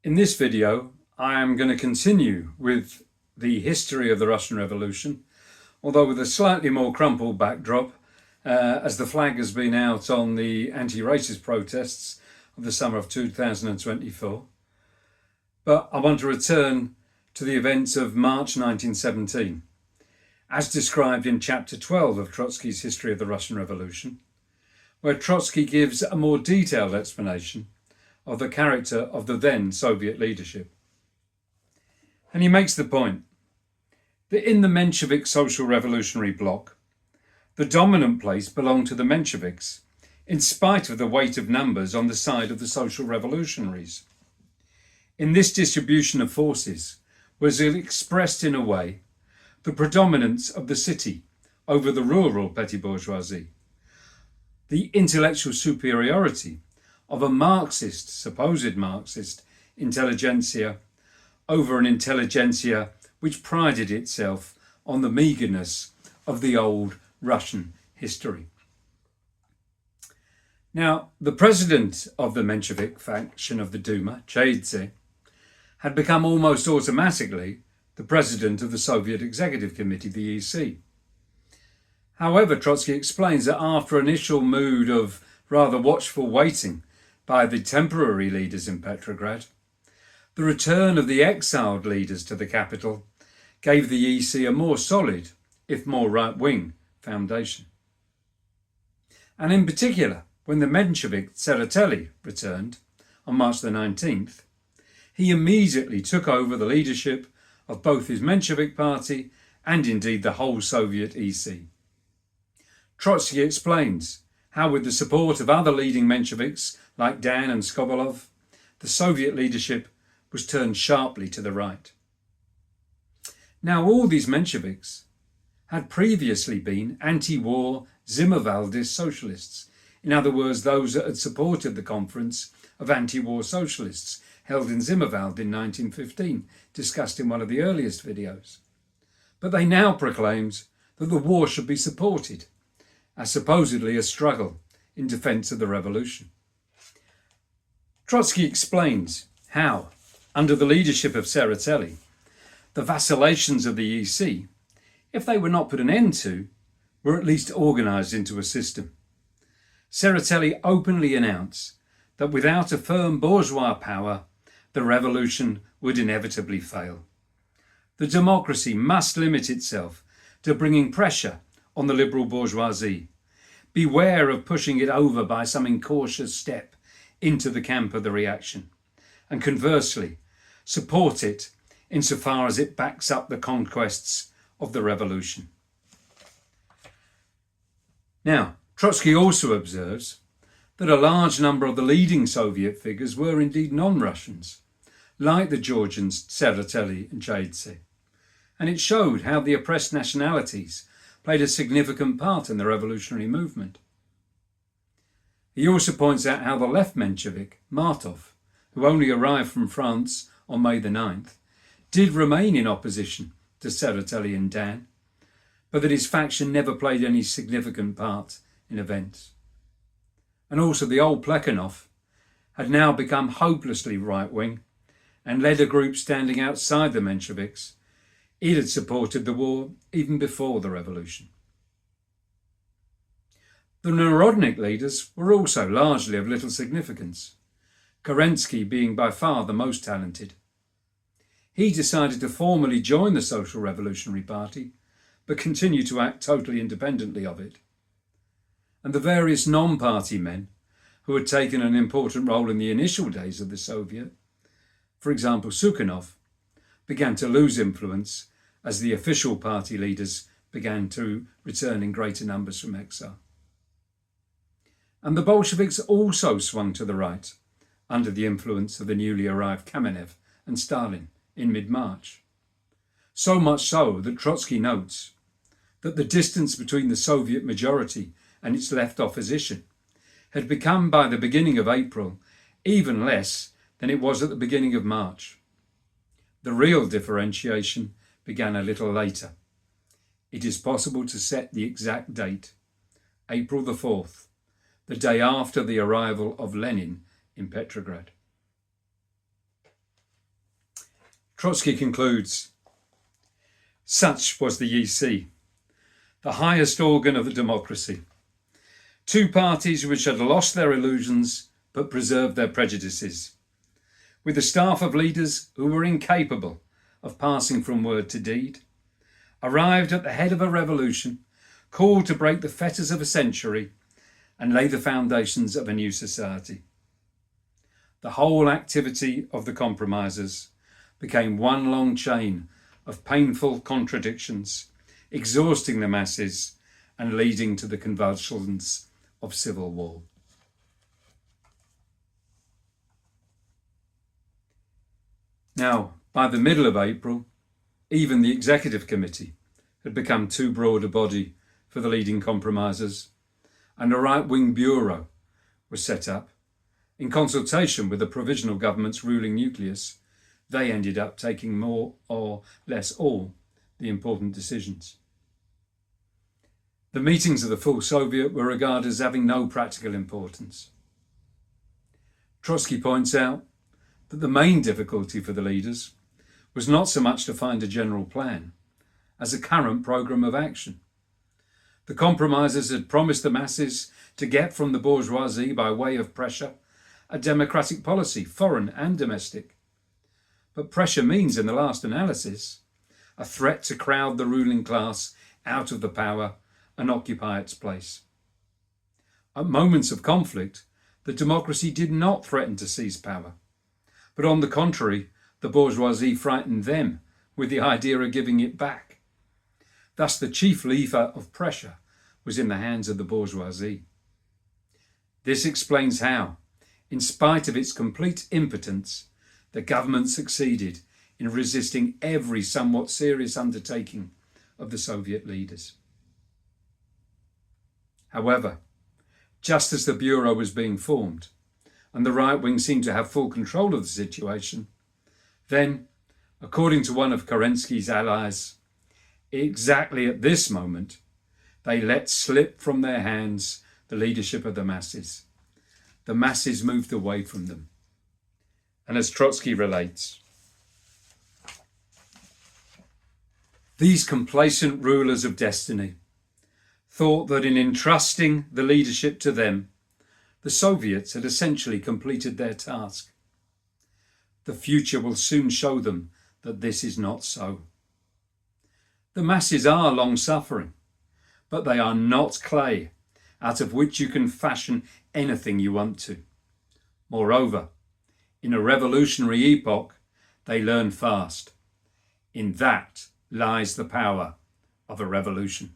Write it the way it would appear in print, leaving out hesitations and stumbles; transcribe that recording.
In this video, I am going to continue with the history of the Russian Revolution, although with a slightly more crumpled backdrop, as the flag has been out on the anti-racist protests of the summer of 2024. But I want to return to the events of March 1917, as described in chapter 12 of Trotsky's History of the Russian Revolution, where Trotsky gives a more detailed explanation of the character of the then Soviet leadership. And he makes the point that in the Menshevik social revolutionary bloc, the dominant place belonged to the Mensheviks, in spite of the weight of numbers on the side of the social revolutionaries. In this distribution of forces was expressed in a way the predominance of the city over the rural petty bourgeoisie, the intellectual superiority of a supposed Marxist intelligentsia over an intelligentsia which prided itself on the meagreness of the old Russian history. Now, the president of the Menshevik faction of the Duma, Tseretelli, had become almost automatically the president of the Soviet Executive Committee, the EC. However, Trotsky explains that after an initial mood of rather watchful waiting by the temporary leaders in Petrograd, the return of the exiled leaders to the capital gave the EC a more solid, if more right-wing, foundation. And in particular, when the Menshevik Tseretelli returned on March the 19th, he immediately took over the leadership of both his Menshevik party and indeed the whole Soviet EC. Trotsky explains how, with the support of other leading Mensheviks like Dan and Skobalov, the Soviet leadership was turned sharply to the right. Now, all these Mensheviks had previously been anti-war Zimmerwaldist socialists, in other words, those that had supported the Conference of Anti-War Socialists held in Zimmerwald in 1915, discussed in one of the earliest videos. But they now proclaimed that the war should be supported as supposedly a struggle in defence of the revolution. Trotsky explains how, under the leadership of Tseretelli, the vacillations of the EC, if they were not put an end to, were at least organised into a system. Tseretelli openly announced that without a firm bourgeois power, the revolution would inevitably fail. The democracy must limit itself to bringing pressure on the liberal bourgeoisie. Beware of pushing it over by some incautious step into the camp of the reaction, and conversely, support it insofar as it backs up the conquests of the revolution. Now, Trotsky also observes that a large number of the leading Soviet figures were indeed non-Russians, like the Georgians Tseretelli and Tseretelli, and it showed how the oppressed nationalities played a significant part in the revolutionary movement. He also points out how the left Menshevik, Martov, who only arrived from France on May the 9th, did remain in opposition to Tseretelli and Dan, but that his faction never played any significant part in events. And also the old Plekhanov had now become hopelessly right-wing and led a group standing outside the Mensheviks. It had supported the war even before the revolution. The Narodnik leaders were also largely of little significance, Kerensky being by far the most talented. He decided to formally join the Social Revolutionary Party, but continue to act totally independently of it. And the various non-party men who had taken an important role in the initial days of the Soviet, for example Sukhanov, began to lose influence as the official party leaders began to return in greater numbers from exile. And the Bolsheviks also swung to the right under the influence of the newly arrived Kamenev and Stalin in mid-March. So much so that Trotsky notes that the distance between the Soviet majority and its left opposition had become by the beginning of April even less than it was at the beginning of March. The real differentiation began a little later. It is possible to set the exact date, April the 4th, the day after the arrival of Lenin in Petrograd. Trotsky concludes, "Such was the EC, the highest organ of the democracy. Two parties which had lost their illusions but preserved their prejudices, with a staff of leaders who were incapable of passing from word to deed, arrived at the head of a revolution called to break the fetters of a century and lay the foundations of a new society. The whole activity of the compromisers became one long chain of painful contradictions, exhausting the masses and leading to the convulsions of civil war." Now, by the middle of April, even the Executive Committee had become too broad a body for the leading compromisers, and a right-wing bureau was set up. In consultation with the provisional government's ruling nucleus, they ended up taking more or less all the important decisions. The meetings of the full Soviet were regarded as having no practical importance. Trotsky points out that the main difficulty for the leaders was not so much to find a general plan as a current programme of action. The compromisers had promised the masses to get from the bourgeoisie, by way of pressure, a democratic policy, foreign and domestic. But pressure means, in the last analysis, a threat to crowd the ruling class out of the power and occupy its place. At moments of conflict, the democracy did not threaten to seize power, but on the contrary, the bourgeoisie frightened them with the idea of giving it back. Thus, the chief lever of pressure was in the hands of the bourgeoisie. This explains how, in spite of its complete impotence, the government succeeded in resisting every somewhat serious undertaking of the Soviet leaders. However, just as the Bureau was being formed and the right wing seemed to have full control of the situation, then, according to one of Kerensky's allies, exactly at this moment, they let slip from their hands the leadership of the masses. The masses moved away from them. And as Trotsky relates, "These complacent rulers of destiny thought that in entrusting the leadership to them, the Soviets had essentially completed their task. The future will soon show them that this is not so. The masses are long-suffering, but they are not clay out of which you can fashion anything you want to. Moreover, in a revolutionary epoch, they learn fast. In that lies the power of a revolution."